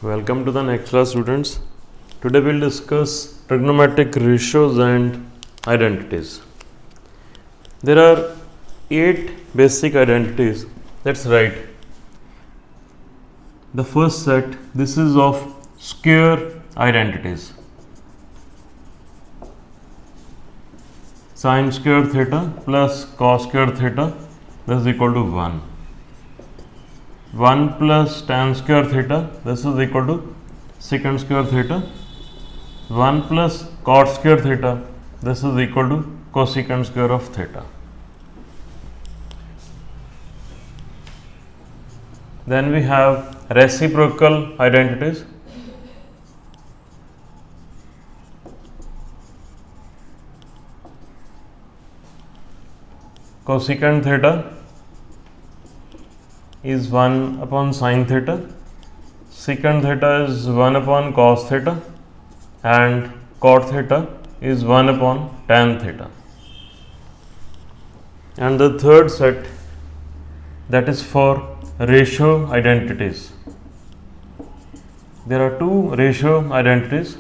Welcome to the next class, students. Today we'll discuss trigonometric ratios and identities. There are 8 basic identities. Let's write. The first set, this is of square identities. Sin square theta plus cos square theta, this is equal to 1. 1 plus tan square theta, this is equal to secant square theta. 1 plus cot square theta, this is equal to cosecant square of theta. Then we have reciprocal identities. Cosecant theta is 1 upon sin theta, secant theta is 1 upon cos theta, and cot theta is 1 upon tan theta. And the third set, that is for ratio identities. There are 2 ratio identities.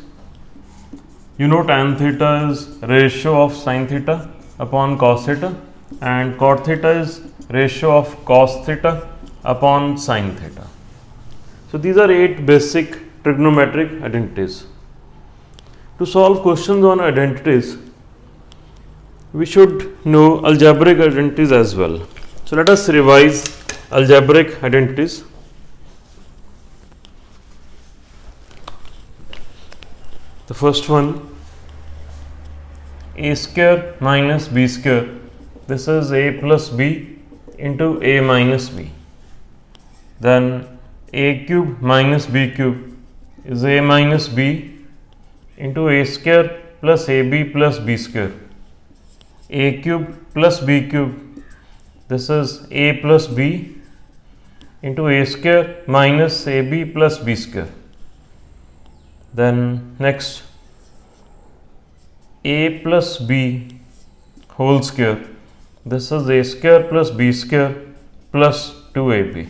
You know tan theta is ratio of sin theta upon cos theta, and cot theta is ratio of cos theta upon sin theta. So these are 8 basic trigonometric identities. To solve questions on identities, we should know algebraic identities as well. So let us revise algebraic identities. The first one, a square minus b square. This is a plus b into a minus b. Then a cube minus b cube is a minus b into a square plus ab plus b square. A cube plus b cube, this is a plus b into a square minus ab plus b square. Then next, a plus b whole square, this is a square plus b square plus 2ab.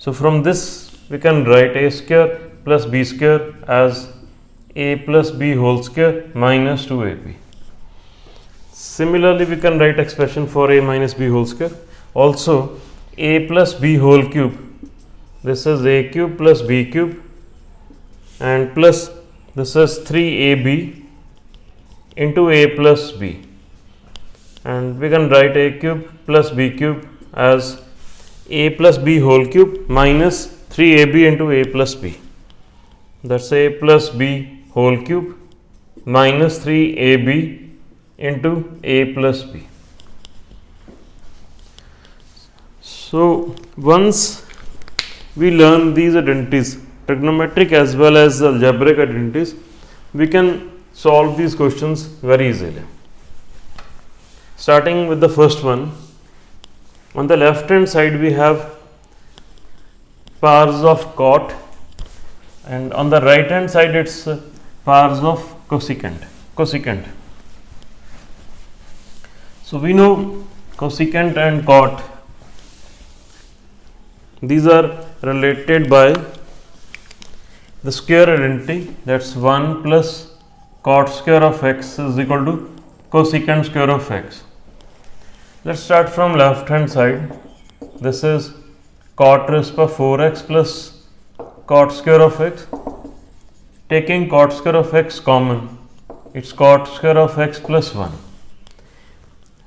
So from this we can write a square plus b square as a plus b whole square minus 2ab. Similarly, we can write expression for a minus b whole square. Also, a plus b whole cube, this is a cube plus b cube, and plus this is 3ab into a plus b. And we can write a cube plus b cube as a plus b whole cube minus 3ab into a plus b. That's a plus b whole cube minus 3ab into a plus b. So once we learn these identities, trigonometric as well as algebraic identities, we can solve these questions very easily. Starting with the first one, on the left hand side we have powers of cot, and on the right hand side it's powers of cosecant. So we know cosecant and cot, these are related by the square identity, that's 1 plus cot square of x is equal to cosecant square of x. Let's start from left hand side. This is cot raised by 4x plus cot square of x. Taking cot square of x common, it's cot square of x plus 1.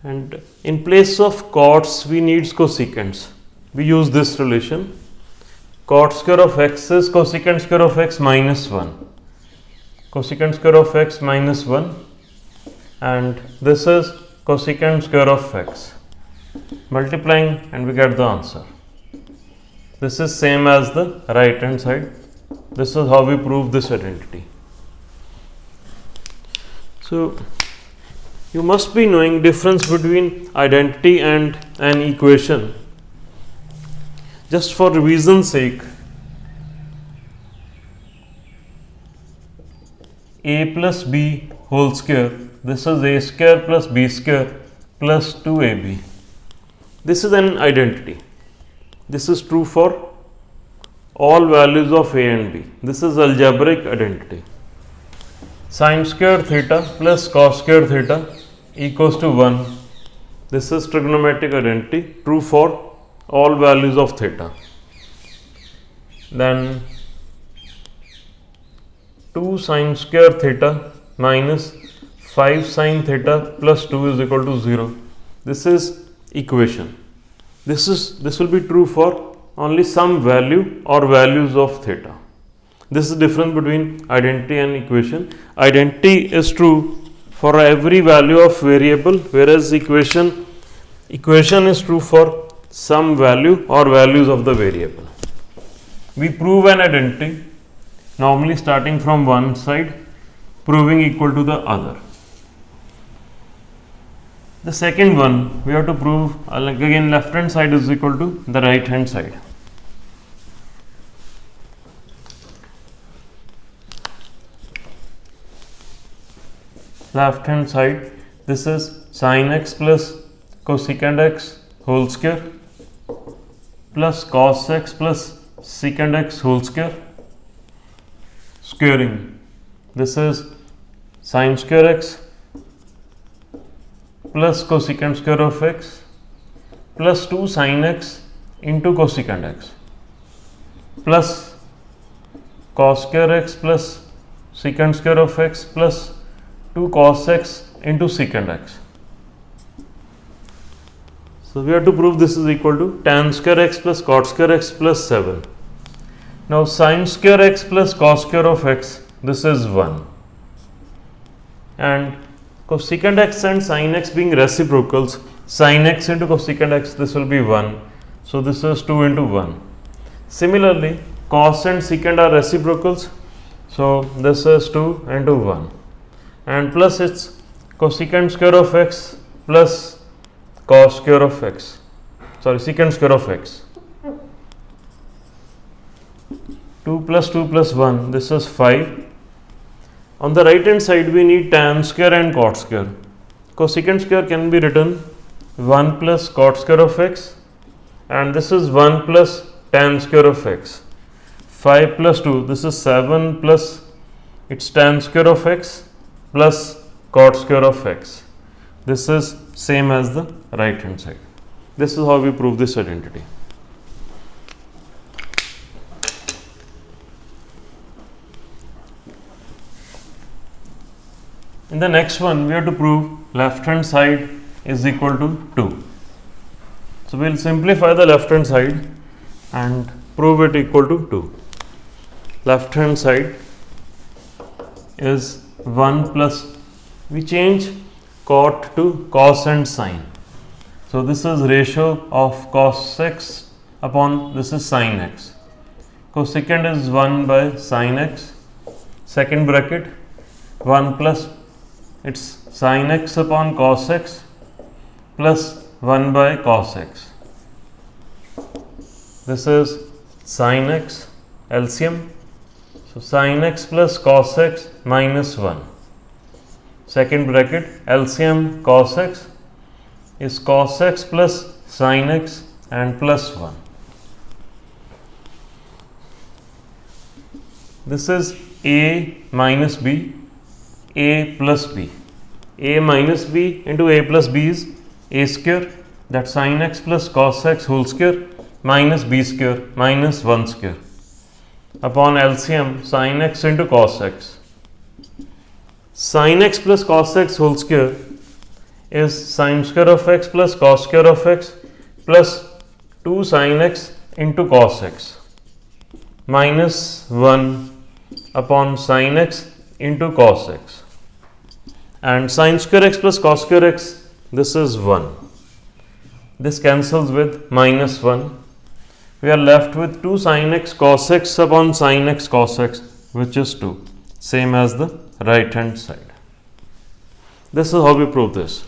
And in place of cots, we need cosecants. We use this relation. Cot square of x is cosecant square of x minus 1. Cosecant square of x minus 1. And this is cosecant square of x. Multiplying and we get the answer. This is same as the right hand side. This is how we prove this identity. So you must be knowing difference between identity and an equation. Just for revision's sake, a plus b whole square, this is a square plus b square plus 2ab. This is an identity. This is true for all values of a and b. This is algebraic identity. Sin square theta plus cos square theta equals to 1. This is trigonometric identity, true for all values of theta. Then 2 sin square theta minus 5 sin theta plus 2 is equal to 0. This is equation. This will be true for only some value or values of theta. This is the difference between identity and equation. Identity is true for every value of variable, whereas equation is true for some value or values of the variable. We prove an identity normally starting from one side, proving equal to the other. The second one we have to prove, again left hand side is equal to the right hand side. Left hand side, this is sin x plus cosecant x whole square plus cos x plus secant x whole square squaring. This is sin square x plus cosecant square of x plus 2 sin x into cosecant x plus cos square x plus secant square of x plus 2 cos x into secant x. So we have to prove this is equal to tan square x plus cot square x plus 7. Now sin square x plus cos square of x, this is 1. And cosecant x and sin x being reciprocals, sin x into cosecant x, this will be 1. So this is 2 into 1. Similarly, cos and secant are reciprocals. So this is 2 into 1. And plus it's cosecant square of x plus cos square of x, secant square of x. 2 plus 1, this is 5. On the right hand side we need tan square and cot square. Cosecant square can be written 1 plus cot square of x, and this is 1 plus tan square of x. 5 plus 2, this is 7 plus its tan square of x plus cot square of x. This is same as the right hand side. This is how we prove this identity. In the next one, we have to prove left hand side is equal to 2. So we will simplify the left hand side and prove it equal to 2. Left hand side is 1 plus, we change cot to cos and sin. So this is ratio of cos x upon this is sin x. Cosecant is 1 by sin x, second bracket 1 plus it's sin x upon cos x plus 1 by cos x. This is sin x LCM. So sin x plus cos x minus 1. Second bracket LCM cos x is cos x plus sin x and plus 1. This is a minus b, a plus b. A minus b into a plus b is a square, that sin x plus cos x whole square minus b square minus 1 square upon LCM sin x into cos x. Sin x plus cos x whole square is sin square of x plus cos square of x plus 2 sin x into cos x minus 1 upon sin x into cos x. And sin square x plus cos square x, this is 1. This cancels with minus 1. We are left with 2 sin x cos x upon sin x cos x, which is 2, same as the right hand side. This is how we prove this.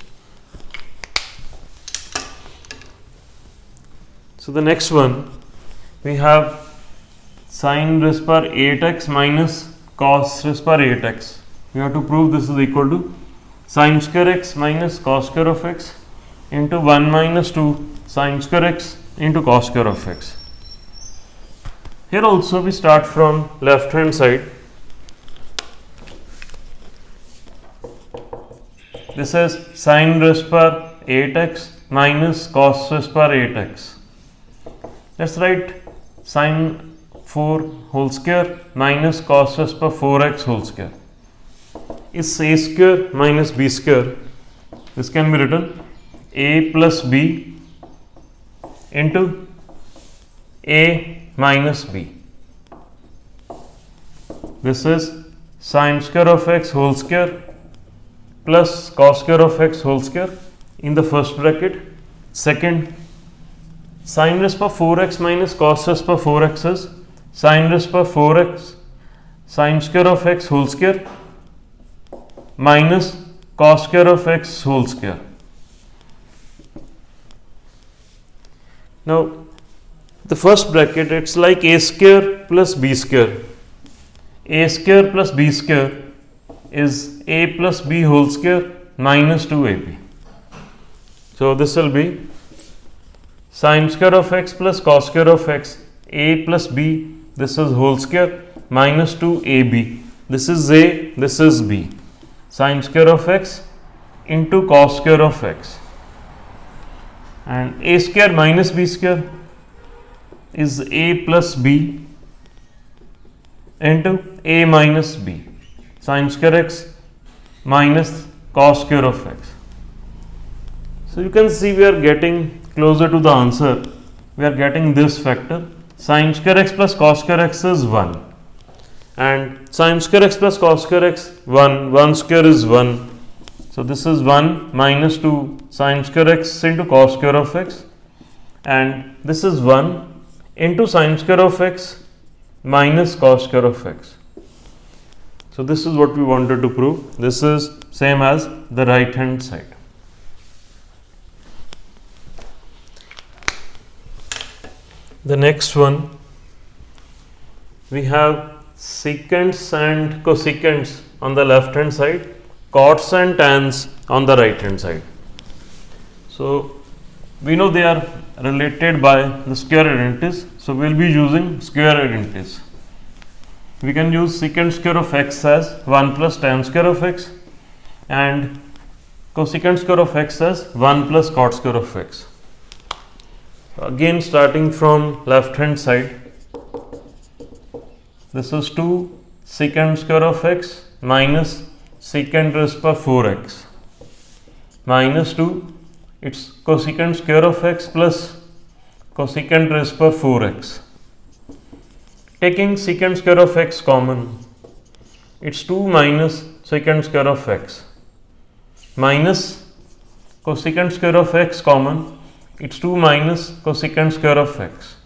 So the next one, we have sin raised power 8x minus cos raised power 8x. We have to prove this is equal to sin square x minus cos square of x into 1 minus 2 sin square x into cos square of x. Here also we start from left hand side. This is sin raised power 8x minus cos raised power 8x. Let's write sin 4 whole square minus cos raised power 4x whole square is a square minus b square. This can be written a plus b into a minus b. This is sin square of x whole square plus cos square of x whole square in the first bracket. Second, sin raised power 4x minus cos raised power 4x is sin raised power 4x sin square of x whole square minus cos square of x whole square. Now, the first bracket, it's like a square plus b square. A square plus b square is a plus b whole square minus 2ab. So, this will be sin square of x plus cos square of x, a plus b, this is whole square minus 2ab. This is a, this is b. Sin square of x into cos square of x. And a square minus b square is a plus b into a minus b. Sin square x minus cos square of x. So, you can see we are getting closer to the answer. We are getting this factor. Sin square x plus cos square x is 1. And sin square x plus cos square x 1 square is 1. So, this is 1 minus 2 sin square x into cos square of x, and this is 1 into sin square of x minus cos square of x. So, this is what we wanted to prove. This is same as the right hand side. The next one, we have secants and cosecants on the left hand side, cots and tans on the right hand side. So, we know they are related by the square identities. So, we will be using square identities. We can use secant square of x as 1 plus tan square of x and cosecant square of x as 1 plus cot square of x. Again, starting from left hand side, this is 2 secant square of x minus secant raised by 4x minus 2 its cosecant square of x plus cosecant raised by 4x. Taking secant square of x common, it's 2 minus secant square of x minus cosecant square of x common, it's 2 minus cosecant square of x.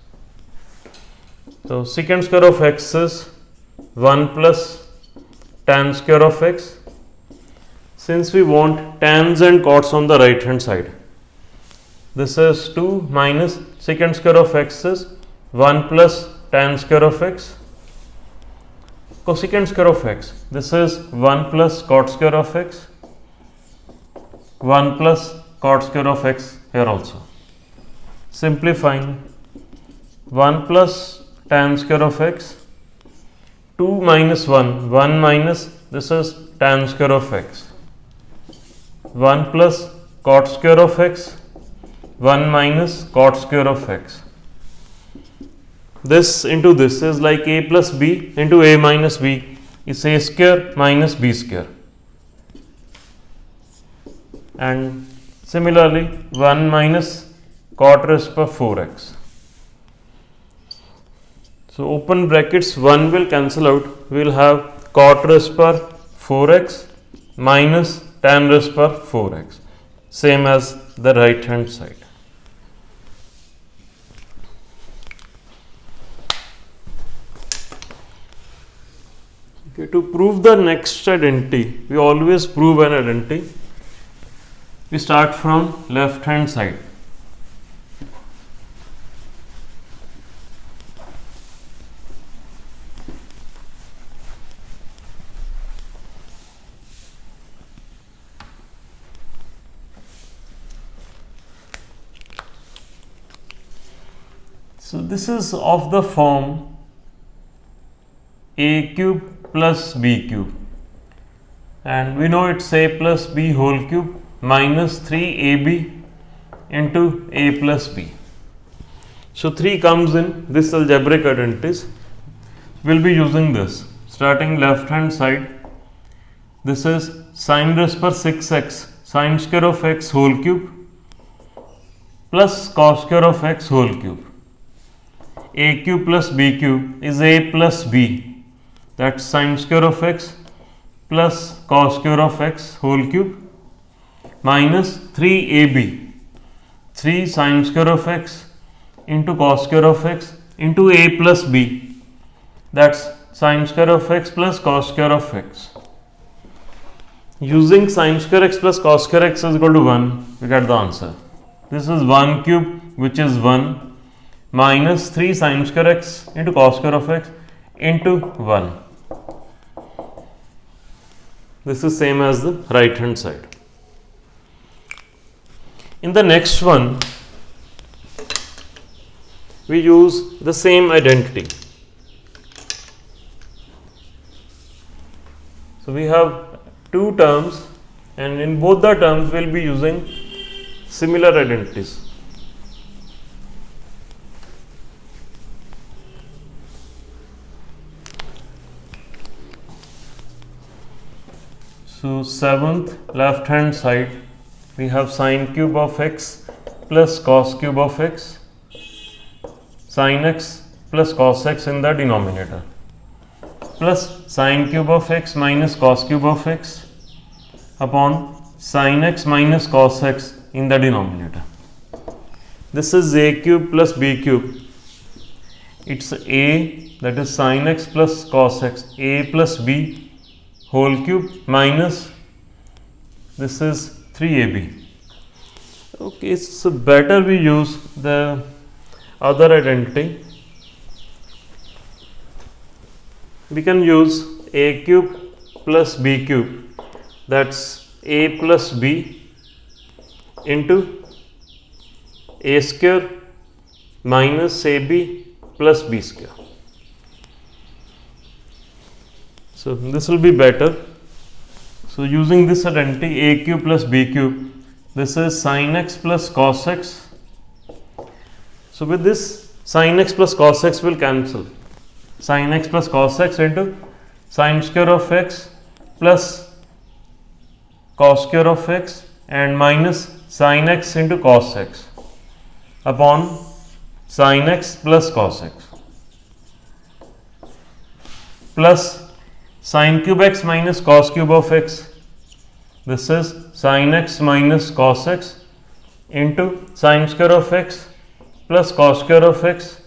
So, secant square of x is 1 plus tan square of x. Since we want tans and cots on the right hand side, this is 2 minus secant square of x is 1 plus tan square of x. Cosecant square of x, this is 1 plus cot square of x, 1 plus cot square of x here also. Simplifying, 1 plus tan square of x, 2 minus 1, 1 minus, this is tan square of x, 1 plus cot square of x, 1 minus cot square of x. This into this is like a plus b into a minus b is a square minus b square. And similarly, 1 minus cot raised by 4x. So, open brackets, 1 will cancel out, we will have cot raised by 4x minus tan raised by 4x, same as the right hand side. Okay, to prove the next identity, we always prove an identity. We start from left hand side. So, this is of the form a cube plus b cube, and we know it's a plus b whole cube minus 3ab into a plus b. So 3 comes in this algebraic identities. We'll be using this. Starting left hand side, this is sin raised per 6x sin square of x whole cube plus cos square of x whole cube. A cube plus b cube is a plus b, that's sin square of x plus cos square of x whole cube minus 3ab, 3 sin square of x into cos square of x into a plus b, that's sin square of x plus cos square of x. Using sin square x plus cos square x is equal to 1, we get the answer. This is 1 cube, which is 1, minus 3 sin square x into cos square of x into 1. This is same as the right hand side. In the next one, we use the same identity. So we have two terms, and in both the terms we will be using similar identities. So 7th left hand side, we have sin cube of x plus cos cube of x, sin x plus cos x in the denominator, plus sin cube of x minus cos cube of x upon sin x minus cos x in the denominator. This is a cube plus b cube. It's a, that is sin x plus cos x, a plus b whole cube minus, this is 3ab. Okay, so better we use the other identity. We can use a cube plus b cube, that's a plus b into a square minus ab plus b square. So this will be better. So using this identity, a cube plus b cube, this is sin x plus cos x. So with this, sin x plus cos x will cancel. Sin x plus cos x into sin square of x plus cos square of x and minus sin x into cos x upon sin x plus cos x plus sin cube x minus cos cube of x. This is sin x minus cos x into sin square of x plus cos square of x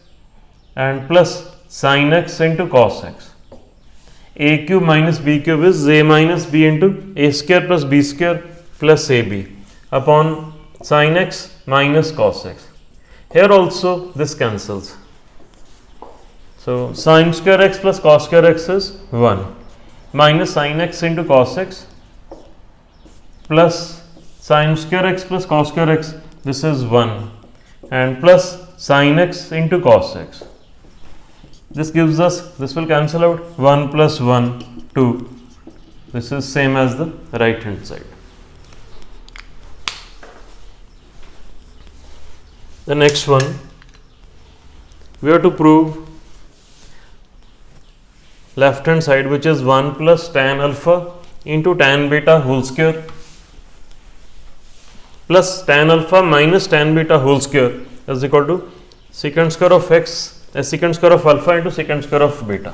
and plus sin x into cos x. A cube minus b cube is a minus b into a square plus b square plus ab upon sin x minus cos x. Here also this cancels. So sin square x plus cos square x is 1 minus sin x into cos x plus sin square x plus cos square x, this is 1, and plus sin x into cos x. This gives us, this will cancel out, 1 plus 1, 2. This is same as the right hand side. The next one, we have to prove left hand side, which is 1 plus tan alpha into tan beta whole square plus tan alpha minus tan beta whole square is equal to secant square of x as secant square of alpha into secant square of beta.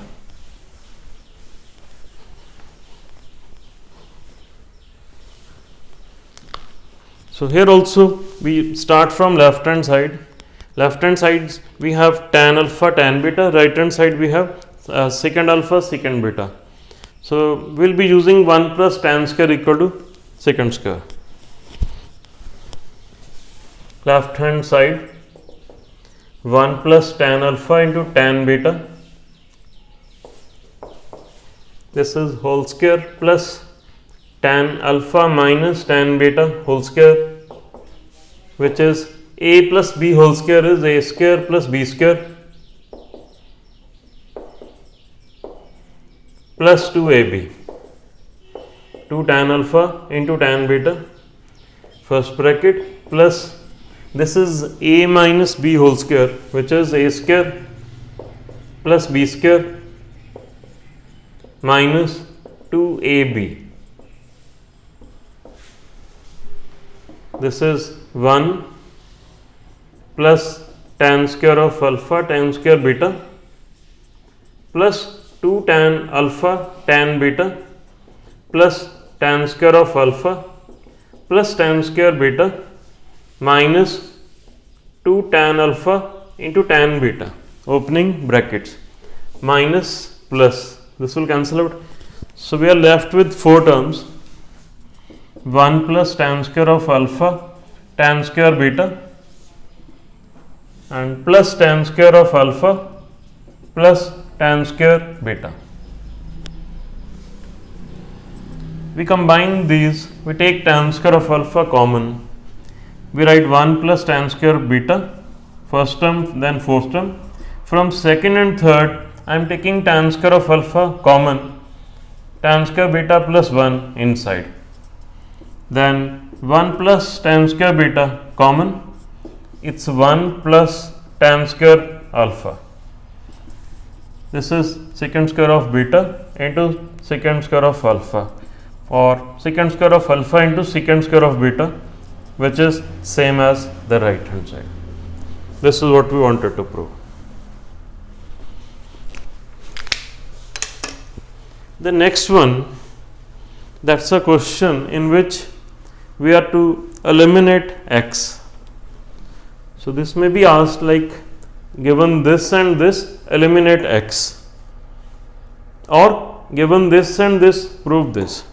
So here also we start from left hand side. Left hand sides we have tan alpha, tan beta. Right hand side we have secant alpha, secant beta. So we will be using 1 plus tan square equal to secant square. Left hand side 1 plus tan alpha into tan beta. This is whole square plus tan alpha minus tan beta whole square, which is a plus b whole square is a square plus b square plus 2ab, 2 tan alpha into tan beta, first bracket, plus this is a minus b whole square, which is a square plus b square minus 2ab. This is 1 plus tan square of alpha tan square beta plus 2 tan alpha tan beta plus tan square of alpha plus tan square beta minus 2 tan alpha into tan beta, opening brackets, minus plus, this will cancel out. So we are left with 4 terms, 1 plus tan square of alpha tan square beta and plus tan square of alpha plus tan square beta. We combine these, we take tan square of alpha common, we write 1 plus tan square beta, first term, then fourth term. From second and third, I am taking tan square of alpha common, tan square beta plus 1 inside. Then 1 plus tan square beta common, it's 1 plus tan square alpha. This is secant square of beta into secant square of alpha, or secant square of alpha into secant square of beta, which is same as the right hand side. This is what we wanted to prove. The next one, that's a question in which we are to eliminate x. So this may be asked like, given this and this, eliminate x, or given this and this, prove this.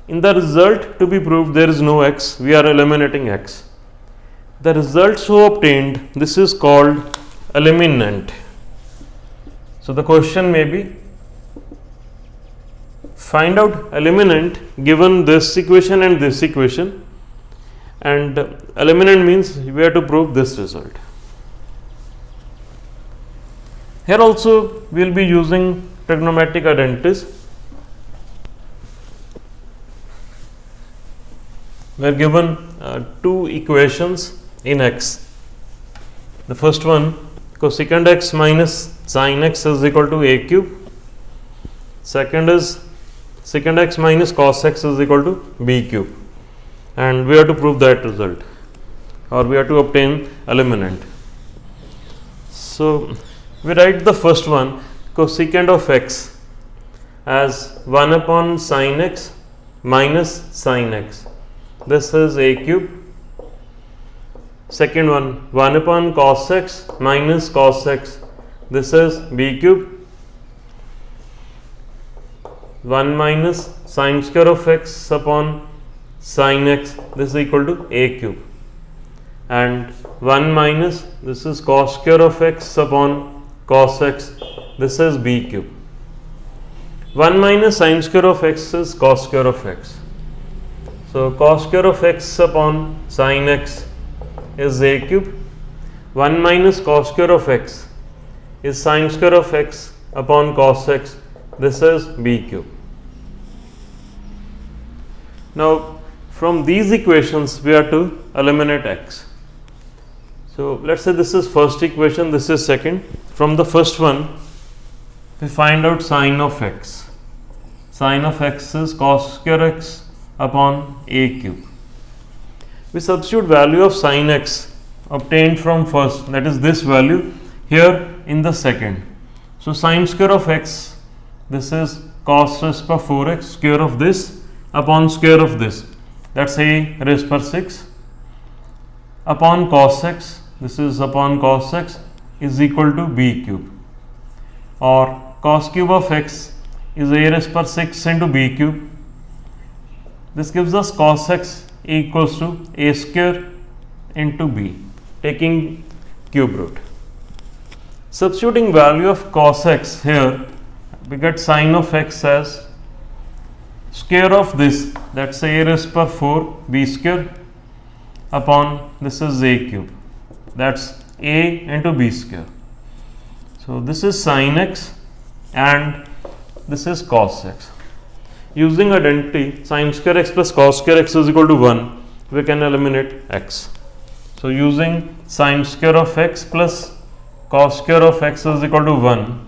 In the result to be proved, there is no x, we are eliminating x. The result so obtained, this is called eliminant. So the question may be, find out eliminant given this equation and this equation, and eliminant means we have to prove this result. Here also we will be using trigonometric identities. We are given two equations in x. The first one, cosecant x minus sin x is equal to a cube. Second is secant x minus cos x is equal to b cube, and we have to prove that result, or we have to obtain eliminant. So we write the first one, cosecant of x, as 1 upon sin x minus sin x. This is a cube. Second one, 1 upon cos x minus cos x. This is b cube. 1 minus sin square of x upon sin x, this is equal to a cube, and 1 minus, this is cos square of x upon cos x, this is b cube. 1 minus sin square of x is cos square of x. So cos square of x upon sin x is a cube. 1 minus cos square of x is sin square of x upon cos x, this is b cube. Now from these equations we are to eliminate x. So let's say this is first equation, this is second. From the first one we find out sin of x. Sin of x is cos square x upon a cube. We substitute value of sin x obtained from first, that is this value, here in the second. So sin square of x, this is cos raised by 4x, square of this upon square of this, that's a raised by 6, upon cos x, this is upon cos x, is equal to b cube, or cos cube of x is a raised by 6 into b cube. This gives us cos x equals to a square into b, taking cube root. Substituting value of cos x here, we get sin of x as square of this, that's a raised by 4 b square upon this is a cube, that's a into b square. So this is sin x, and this is cos x. Using identity sin square x plus cos square x is equal to 1, we can eliminate x. So using sin square of x plus cos square of x is equal to 1,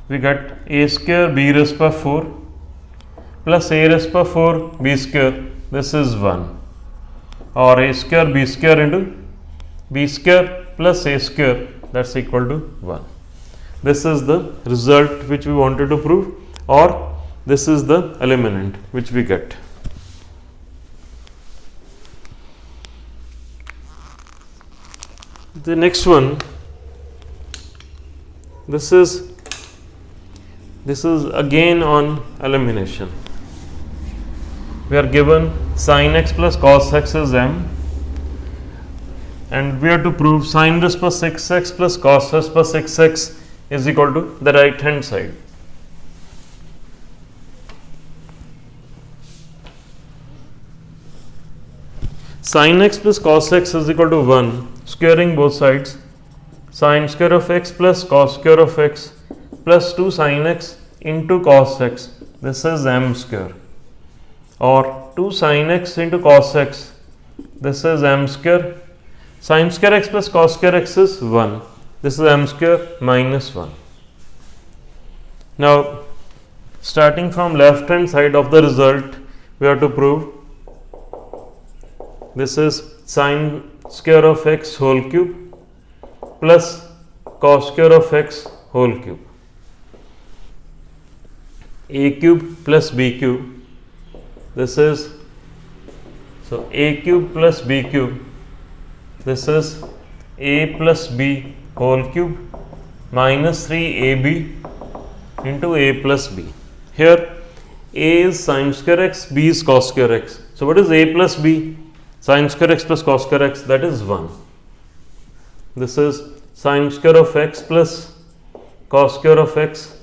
we get a square b raised by 4 plus a raised by 4 b square, this is 1, or a square b square into b square plus a square, that's equal to 1. This is the result which we wanted to prove, or this is the eliminant which we get. The next one, this is again on elimination. We are given sin x plus cos x is m, and we have to prove sin raised by 6x plus cos raised by 6x is equal to the right hand side. Sin x plus cos x is equal to 1, squaring both sides, sin square of x plus cos square of x plus 2 sin x into cos x, this is m square, or 2 sin x into cos x, this is m square. Sin square x plus cos square x is 1, this is m square minus 1. Now starting from left hand side of the result, we have to prove this is sin square of x whole cube plus cos square of x whole cube, a cube plus b cube, this is, so a cube plus b cube, this is a plus b whole cube minus 3ab into a plus b. Here a is sin square x, b is cos square x. So what is a plus b? Sin square x plus cos square x, that is 1. This is sin square of x plus cos square of x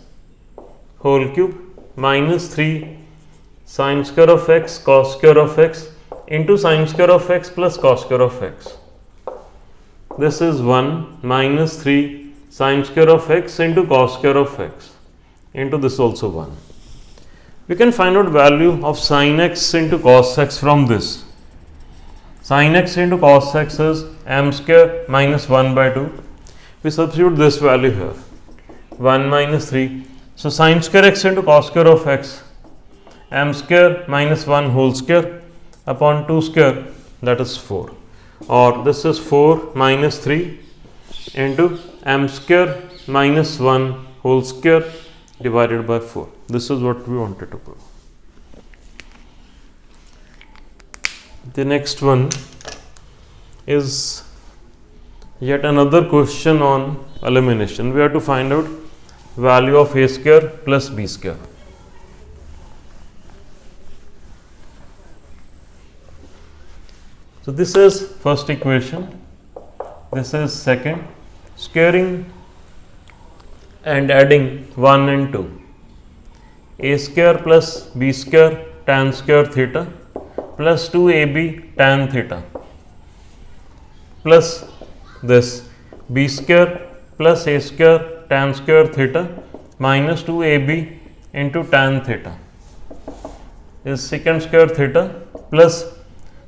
whole cube minus 3 sin square of x cos square of x into sin square of x plus cos square of x. This is 1 minus 3 sin square of x into cos square of x into this also 1. We can find out value of sin x into cos x from this. Sin x into cos x is m square minus 1 by 2. We substitute this value here, 1 minus 3. So sin square x into cos square of x, m square minus 1 whole square upon 2 square, that is 4. Or this is 4 minus 3 into m square minus 1 whole square divided by 4. This is what we wanted to prove. The next one is yet another question on elimination. We have to find out value of a square plus b square. So this is first equation, this is second, squaring and adding 1 and 2. A square plus b square tan square theta plus 2ab tan theta plus this b square plus a square tan square theta minus 2ab into tan theta is secant square theta plus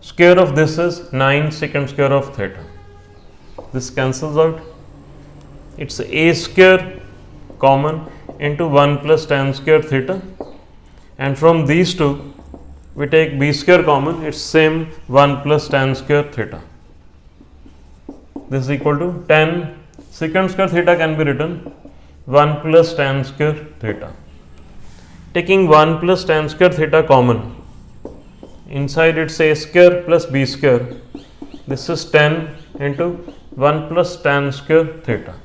square of this is 9 secant square of theta. This cancels out. It's a square common into 1 plus tan square theta, and from these two we take b square common, it's same 1 plus tan square theta. This is equal to 10 secant square theta can be written 1 plus tan square theta. Taking 1 plus tan square theta common, inside it's a square plus b square, this is 10 into 1 plus tan square theta.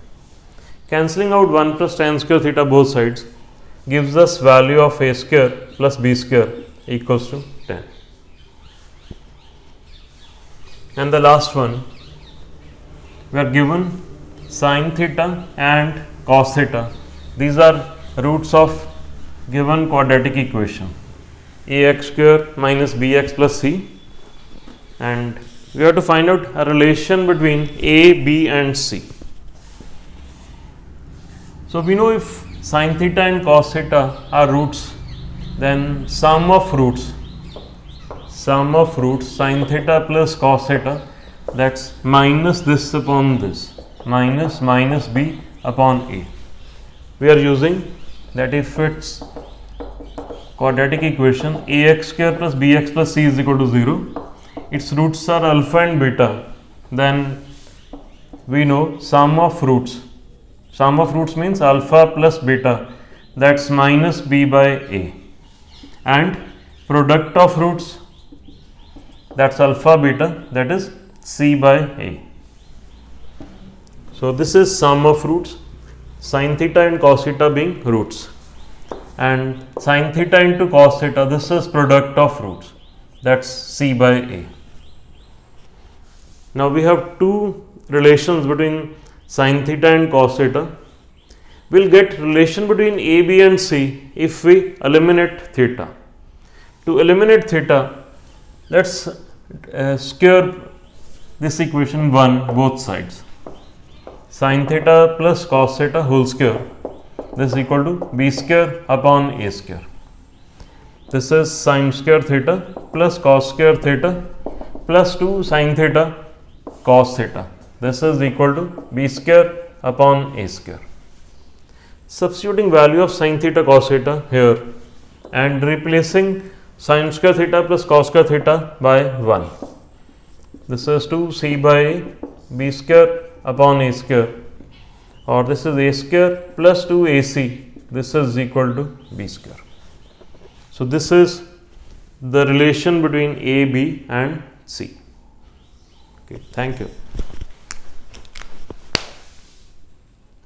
Cancelling out 1 plus tan square theta both sides gives us value of a square plus b square equals to 10. And the last one, we are given sin theta and cos theta. These are roots of given quadratic equation, ax square minus bx plus c, and we have to find out a relation between a, b and c. So So we know if sin theta and cos theta are roots, then sum of roots sin theta plus cos theta, that's minus this upon this, minus b upon a. We are using that if it's quadratic equation ax square plus bx plus c is equal to 0, its roots are alpha and beta, then we know sum of roots means alpha plus beta, that's minus b by a, and product of roots, that's alpha beta, that is c by a. So this is sum of roots, sin theta and cos theta being roots, and sin theta into cos theta, this is product of roots, that's c by a. Now we have two relations between sin theta and cos theta. We'll get relation between a, b and c if we eliminate theta. To eliminate theta, let's square this equation 1 both sides. Sin theta plus cos theta whole square, this is equal to b square upon a square. This is sin square theta plus cos square theta plus 2 sin theta cos theta. This is equal to b square upon a square. Substituting value of sin theta cos theta here and replacing sin square theta plus cos square theta by 1. This is 2c by b square upon a square, or this is a square plus 2ac, this is equal to b square. So this is the relation between a, b and c. Okay, thank you.